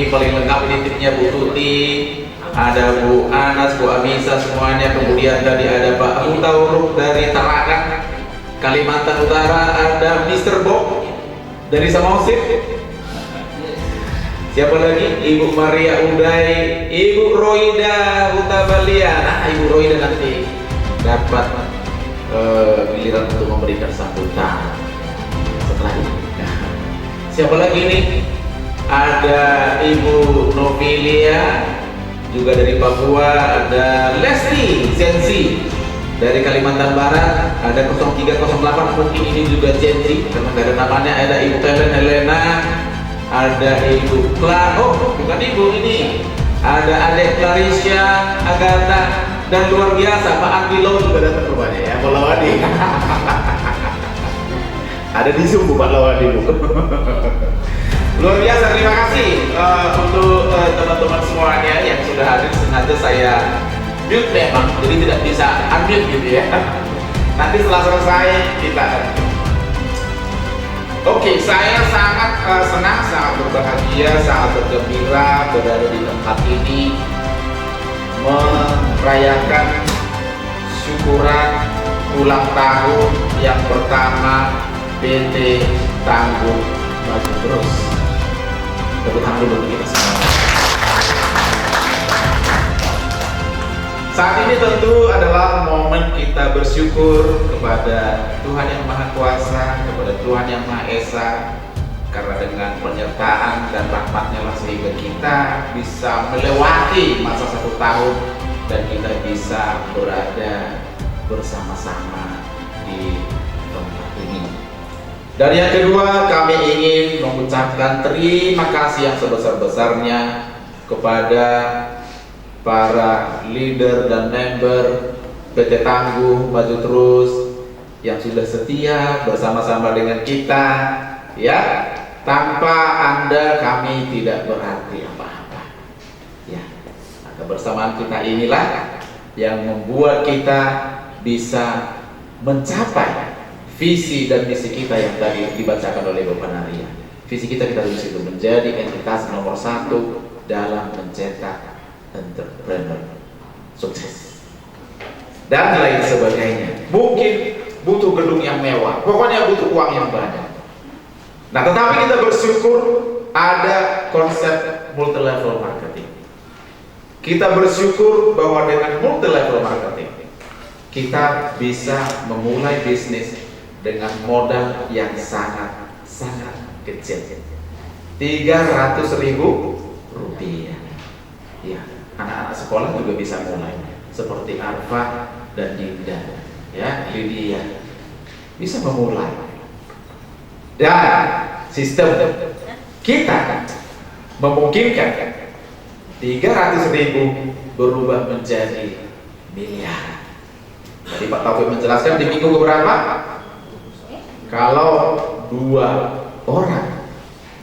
ini paling lengkap ini timnya Bu Tuti, ada Bu Anas, Bu Amisa semuanya. Kemudian tadi ada Pak Abu Tauruk dari Tarakan, Kalimantan Utara. Ada Mr. Bob dari Samosir. Siapa lagi? Ibu Maria Uday, Ibu Roida Hutabalia. Nah, Ibu Roida nanti dapat giliran untuk memberikan sambutan setelah ini. Nah, siapa lagi nih? Ada Ibu Novilia juga dari Papua. Ada Leslie Zenzi dari Kalimantan Barat. Ada 0308, mungkin ini juga Zenzi karena nggak ada namanya. Ada Ibu Helen Helena. Ada Ibu oh bukan Ibu ini, ada Adek Clarisha, Agatha, dan luar biasa Pak Andilo juga datang rupanya ya, Pak Lawadi. Ada di Zoom Pak Lawadi. Luar biasa, terima kasih untuk teman-teman semuanya yang sudah hadir. Sengaja saya mute memang, jadi tidak bisa unmute gitu ya. Nanti setelah selesai kita Oke, saya sangat senang, sangat berbahagia, sangat bergembira berada di tempat ini merayakan syukuran ulang tahun yang pertama PT Tangguh Maju Terus. Tepuk tangan dulu untuk kita semua. Saat ini tentu adalah momen kita bersyukur kepada Tuhan yang Maha Kuasa, kepada Tuhan yang Maha Esa, karena dengan penyertaan dan rahmat-Nya lah sehingga kita bisa melewati masa 1 tahun dan kita bisa berada bersama-sama di tempat ini. Dan yang kedua, kami ingin mengucapkan terima kasih yang sebesar-besarnya kepada para leader dan member PT Tangguh Maju Terus yang sudah setia bersama-sama dengan kita ya. Tanpa Anda kami tidak berarti apa-apa ya. Nah, kebersamaan kita inilah yang membuat kita bisa mencapai visi dan misi kita yang tadi dibacakan oleh Bapak Naria. Visi kita tulis itu menjadi entitas nomor 1 dalam mencetak entrepreneur sukses dan lain sebagainya. Mungkin butuh gedung yang mewah, pokoknya butuh uang yang banyak. Nah, tetapi kita bersyukur ada konsep multi level marketing. Kita bersyukur bahwa dengan multi level marketing kita bisa memulai bisnis dengan modal yang sangat kecil, 300.000 rupiah ya. Anak-anak sekolah juga bisa mulai seperti Arfa dan Dinda ya, Lydia bisa memulai. Dan sistem kita memungkinkan 300.000 berubah menjadi miliar. Tadi Pak Taufik menjelaskan di minggu keberapa kalau 2 orang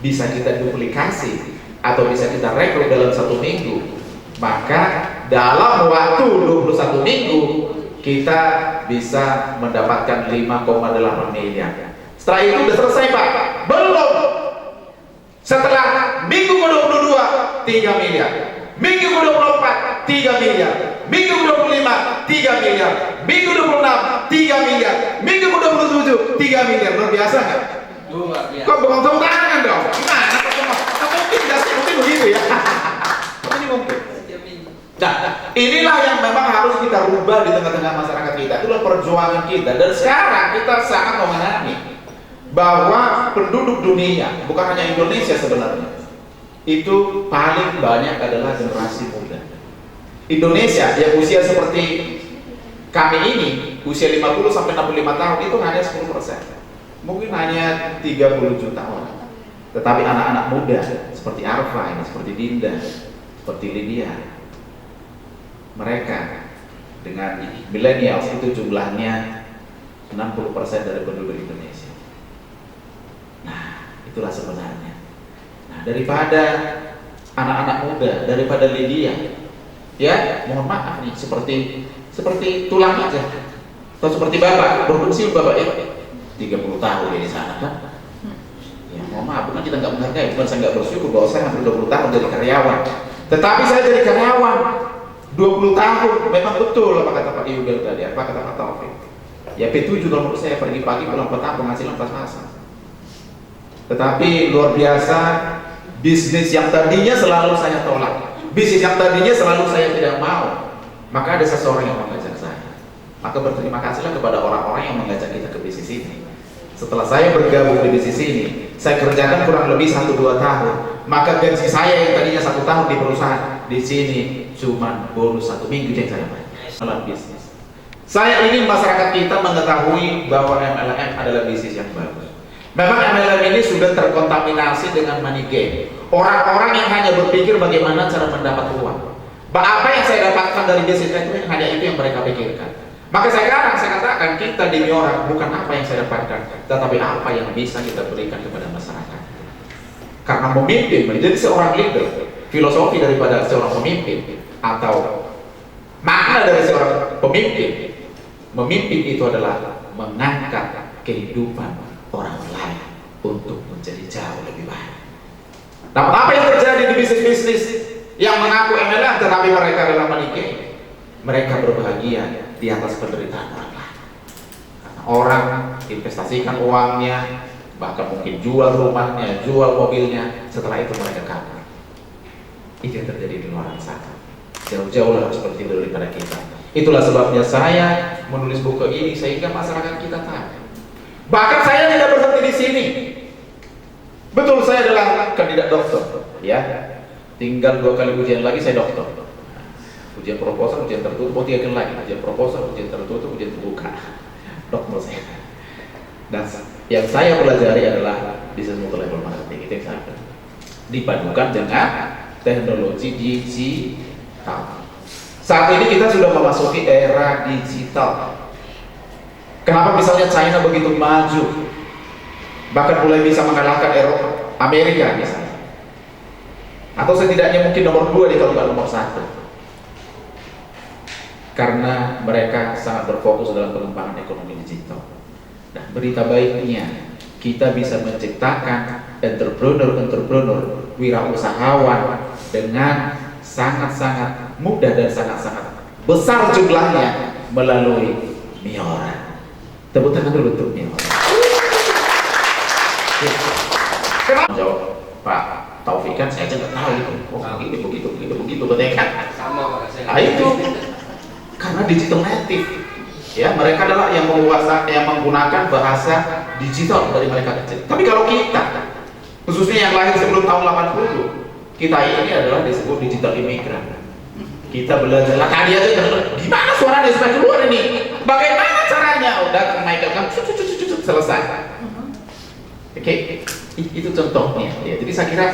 bisa kita duplikasi atau bisa kita rekrut dalam 1 minggu, maka dalam waktu 21 minggu kita bisa mendapatkan 5,8 miliar. Setelah itu udah selesai Pak? Belum. Setelah minggu ke-22 3 miliar, minggu ke-24 3 miliar, minggu ke-25 3 miliar, minggu ke-26 3 miliar, minggu ke-27 3 miliar. Luar biasa nggak? Luar biasa. Kok bengong tepuk tangan dong? Gimana? Mungkin begitu ya. Ini mungkin. Nah, inilah yang memang harus kita rubah di tengah-tengah masyarakat kita. Itulah perjuangan kita. Dan sekarang kita sangat memahami bahwa penduduk dunia, bukan hanya Indonesia sebenarnya, itu paling banyak adalah generasi muda. Indonesia yang usia seperti kami ini, usia 50 sampai 65 tahun itu hanya 10%. Mungkin hanya 30 juta orang. Tetapi anak-anak muda seperti Arfa ini, seperti Dinda, seperti Lydia, mereka dengan millennials itu jumlahnya 60% dari penduduk Indonesia. Nah, itulah sebenarnya. Nah, daripada anak-anak muda, daripada Lydia, ya mohon maaf nih, seperti tulang aja, atau seperti bapak berpensiun bapak ya 30 tahun di sana kan, ya mohon maaf, bukan kita nggak menghargai, bukan saya nggak bersyukur bahwa saya hampir 20 tahun jadi karyawan. Tetapi saya jadi karyawan 20 tahun, memang betul apa kata Pak Yudel tadi, apa kata Pak Taufik. Ya P7 kalau menurut saya pergi pagi pulang petang penghasilan pas-pasan. Tetapi luar biasa, bisnis yang tadinya selalu saya tolak, bisnis yang tadinya selalu saya tidak mau, maka ada seseorang yang mengajak saya. Maka berterima kasihlah kepada orang-orang yang mengajak kita ke bisnis ini. Setelah saya bergabung di bisnis ini, saya kerjakan kurang lebih 1-2 tahun, maka gaji saya yang tadinya 1 tahun di perusahaan, di sini cuma bonus 1 minggu yang saya bayar dalam bisnis. Saya ingin masyarakat kita mengetahui bahwa MLM adalah bisnis yang bagus. Memang MLM ini sudah terkontaminasi dengan money game. Orang-orang yang hanya berpikir bagaimana cara mendapat uang. Apa yang saya dapatkan dari bisnis itu hanya itu yang mereka pikirkan. Maka sekarang saya katakan kita di Miora bukan apa yang saya dapatkan, tetapi apa yang bisa kita berikan kepada masyarakat. Karena memimpin, menjadi seorang leader, filosofi daripada seorang pemimpin atau makna dari seorang pemimpin, memimpin itu adalah mengangkat kehidupan orang lain untuk menjadi jauh lebih baik. Nah, apa yang terjadi di bisnis-bisnis yang mengaku MLM tetapi mereka adalah money game? Mereka berbahagia di atas penderitaan orang lain. Karena orang investasikan uangnya, bahkan mungkin jual rumahnya, jual mobilnya, setelah itu mereka kabur. Itu yang terjadi di luar sana. Jauh-jauh lah seperti itu daripada kita. Itulah sebabnya saya menulis buku ini sehingga masyarakat kita tahu. Bahkan saya tidak berhenti di sini. Betul, saya adalah kandidat dokter, ya. Tinggal 2 kali ujian lagi saya dokter. Ujian proposal, ujian tertutup, 3 kali lagi. Ujian proposal, ujian tertutup, ujian terbuka. Dokter saya. Dan yang saya pelajari adalah business multi-level marketing. Itu yang saya pelajari. Dipadukan dengan teknologi digital. Saat ini kita sudah memasuki era digital. Kenapa misalnya China begitu maju, bahkan mulai bisa mengalahkan Eropa, Amerika misalnya, atau setidaknya mungkin nomor 2 di kalau nggak nomor 1, karena mereka sangat berfokus dalam pengembangan ekonomi digital. Nah, berita baiknya kita bisa menciptakan entrepreneur, wirausahawan dengan sangat-sangat mudah dan sangat-sangat besar jumlahnya melalui Miora. Tepuk tangan dulu untuk Miora. Kenapa? Jawab Pak Taufik, kan saya nggak tahu itu. Oh, begitu, betul kan? Sama Pak. Nah, itu karena digital native, ya, mereka adalah yang menggunakan bahasa digital dari mereka kecil. Tapi kalau kita, khususnya yang lahir sebelum tahun 80, kita ini adalah disebut digital imigran. Kita belajar lah tadi aja, gimana suaranya supaya keluar ini, bagaimana caranya, udah Michael kan selesai. Oke, itu contohnya. Ya, jadi saya kira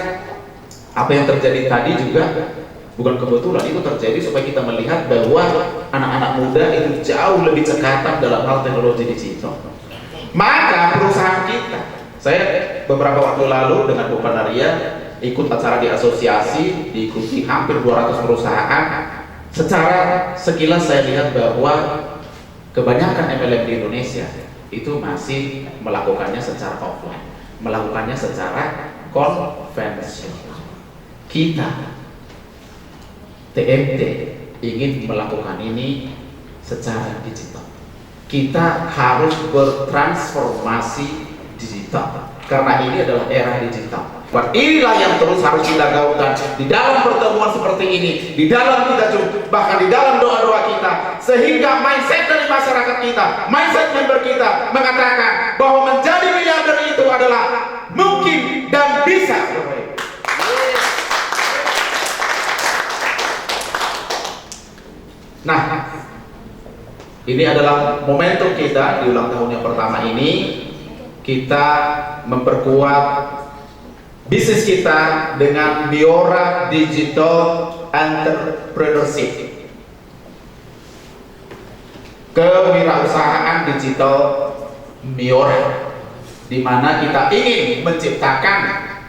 apa yang terjadi tadi juga bukan kebetulan, itu terjadi supaya kita melihat bahwa anak-anak muda itu jauh lebih cekatan dalam hal teknologi digital. Maka perusahaan kita, saya beberapa waktu lalu dengan Bu Panaria ikut acara di asosiasi, diikuti hampir 200 perusahaan. Secara sekilas saya lihat bahwa kebanyakan MLM di Indonesia itu masih melakukannya secara offline, melakukannya secara konvensional. Kita TMT ingin melakukan ini secara digital. Kita harus bertransformasi digital karena ini adalah era digital. Dan inilah yang terus harus kita gaungkan di dalam pertemuan seperti ini, di dalam kita bahkan di dalam doa-doa kita, sehingga mindset dari masyarakat kita, mindset member kita mengatakan bahwa menjadi miliarder itu adalah mungkin dan bisa. Nah, ini adalah momentum kita di ulang tahun yang pertama ini. Kita memperkuat bisnis kita dengan Miora Digital Entrepreneurship, kewirausahaan digital Miora, di mana kita ingin menciptakan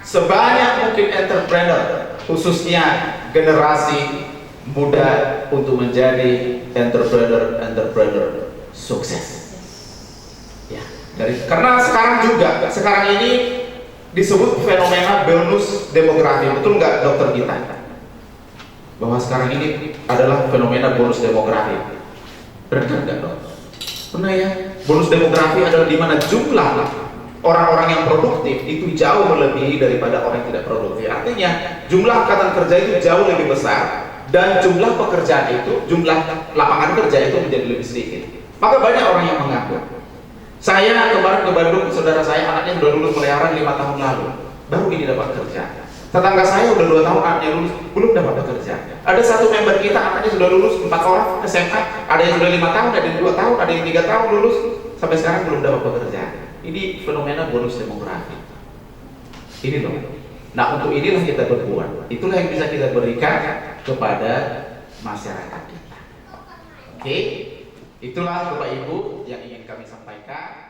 sebanyak mungkin entrepreneur, khususnya generasi muda, untuk menjadi entrepreneur sukses. Ya, karena sekarang ini disebut fenomena bonus demografi. Betul nggak dokter Gita? Bahwa sekarang ini adalah fenomena bonus demografi. Benar nggak dok? Pernah ya? Bonus demografi adalah di mana jumlah orang-orang yang produktif itu jauh melebihi daripada orang yang tidak produktif. Artinya jumlah angkatan kerja itu jauh lebih besar dan jumlah pekerjaan itu, jumlah lapangan kerja itu menjadi lebih sedikit. Maka banyak orang yang mengaku, saya kemarin ke Bandung, saudara saya anaknya sudah lulus pelayaran 5 tahun lalu, baru ini dapat kerja. Tetangga saya udah 2 tahun anaknya lulus, belum dapat bekerja. Ada satu member kita anaknya sudah lulus 4 orang SMA, ada yang sudah 5 tahun, ada yang 2 tahun, ada yang 3 tahun lulus, sampai sekarang belum dapat bekerja. Ini fenomena bonus demografi. Ini loh. Nah, untuk inilah kita berbuat. Itulah yang bisa kita berikan kepada masyarakat kita. Oke? Itulah Bapak Ibu yang ingin kami sampaikan.